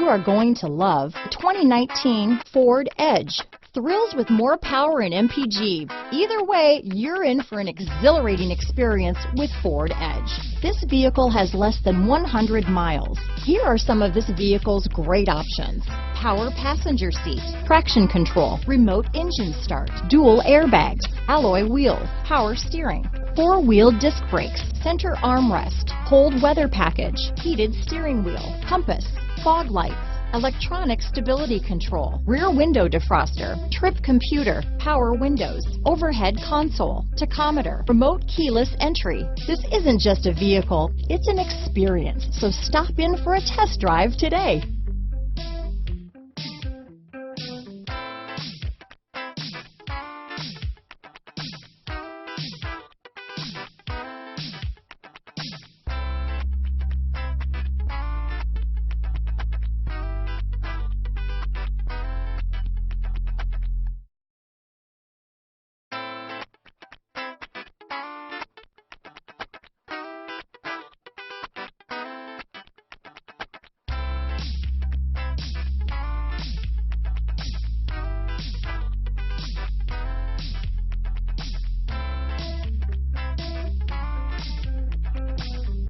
are going to love the 2019 Ford Edge. Thrills with more power and MPG. Either way, you're in for an exhilarating experience with Ford Edge. This vehicle has less than 100 miles. Here are some of this vehicle's great options: power passenger seat, traction control, remote engine start, dual airbags, alloy wheels, power steering, four-wheel disc brakes, center armrest, cold weather package, heated steering wheel, compass, fog lights, electronic stability control, rear window defroster, trip computer, power windows, overhead console, tachometer, remote keyless entry. This isn't just a vehicle, it's an experience. So stop in for a test drive today.